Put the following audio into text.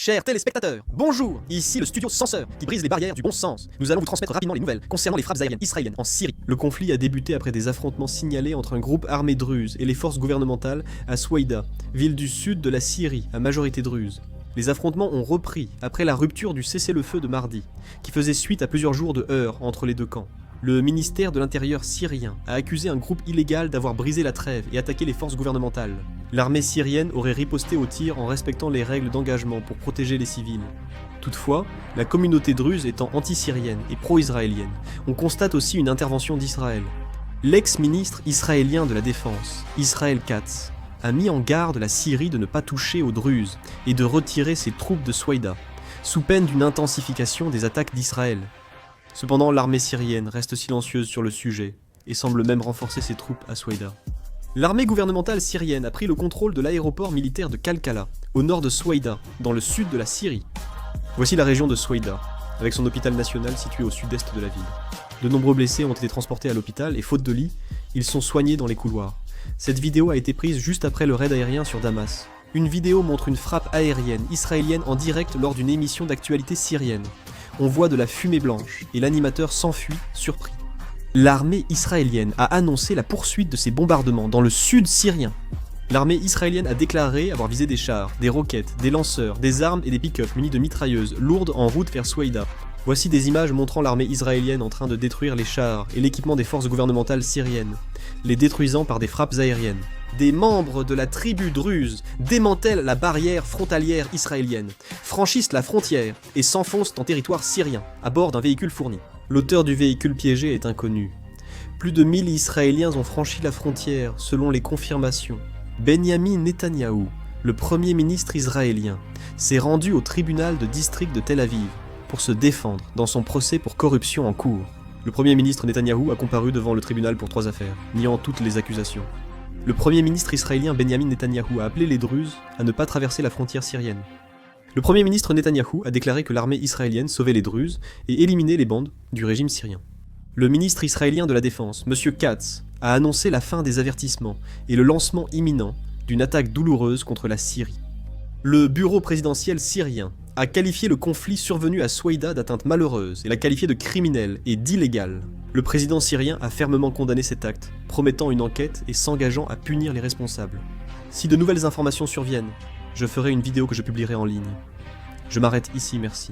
Chers téléspectateurs, bonjour. Ici le studio Censeur, qui brise les barrières du bon sens. Nous allons vous transmettre rapidement les nouvelles concernant les frappes aériennes israéliennes en Syrie. Le conflit a débuté après des affrontements signalés entre un groupe armé druze et les forces gouvernementales à Souaïda, ville du sud de la Syrie, à majorité druze. Les affrontements ont repris après la rupture du cessez-le-feu de mardi, qui faisait suite à plusieurs jours de heurts entre les deux camps. Le ministère de l'Intérieur syrien a accusé un groupe illégal d'avoir brisé la trêve et attaqué les forces gouvernementales. L'armée syrienne aurait riposté aux tirs en respectant les règles d'engagement pour protéger les civils. Toutefois, la communauté druze étant anti-syrienne et pro-israélienne, on constate aussi une intervention d'Israël. L'ex-ministre israélien de la Défense, Israël Katz, a mis en garde la Syrie de ne pas toucher aux Druzes et de retirer ses troupes de Souaïda, sous peine d'une intensification des attaques d'Israël. Cependant, l'armée syrienne reste silencieuse sur le sujet et semble même renforcer ses troupes à Souaïda. L'armée gouvernementale syrienne a pris le contrôle de l'aéroport militaire de Kalkala, au nord de Souaïda, dans le sud de la Syrie. Voici la région de Souaïda, avec son hôpital national situé au sud-est de la ville. De nombreux blessés ont été transportés à l'hôpital et faute de lit, ils sont soignés dans les couloirs. Cette vidéo a été prise juste après le raid aérien sur Damas. Une vidéo montre une frappe aérienne israélienne en direct lors d'une émission d'actualité syrienne. On voit de la fumée blanche et l'animateur s'enfuit, surpris. L'armée israélienne a annoncé la poursuite de ces bombardements dans le sud syrien. L'armée israélienne a déclaré avoir visé des chars, des roquettes, des lanceurs, des armes et des pick-up munis de mitrailleuses lourdes en route vers Souaïda. Voici des images montrant l'armée israélienne en train de détruire les chars et l'équipement des forces gouvernementales syriennes, les détruisant par des frappes aériennes. Des membres de la tribu druze démantèlent la barrière frontalière israélienne, franchissent la frontière et s'enfoncent en territoire syrien, à bord d'un véhicule fourni. L'auteur du véhicule piégé est inconnu. Plus de 1000 Israéliens ont franchi la frontière, selon les confirmations. Benyamin Netanyahou, le premier ministre israélien, s'est rendu au tribunal de district de Tel Aviv pour se défendre dans son procès pour corruption en cours. Le premier ministre Netanyahou a comparu devant le tribunal pour 3 affaires, niant toutes les accusations. Le premier ministre israélien Benyamin Netanyahou a appelé les Druzes à ne pas traverser la frontière syrienne. Le premier ministre Netanyahou a déclaré que l'armée israélienne sauvait les Druzes et éliminait les bandes du régime syrien. Le ministre israélien de la Défense, M. Katz, a annoncé la fin des avertissements et le lancement imminent d'une attaque douloureuse contre la Syrie. Le bureau présidentiel syrien a qualifié le conflit survenu à Souaïda d'atteinte malheureuse et l'a qualifié de criminel et d'illégal. Le président syrien a fermement condamné cet acte, promettant une enquête et s'engageant à punir les responsables. Si de nouvelles informations surviennent, je ferai une vidéo que je publierai en ligne. Je m'arrête ici, merci.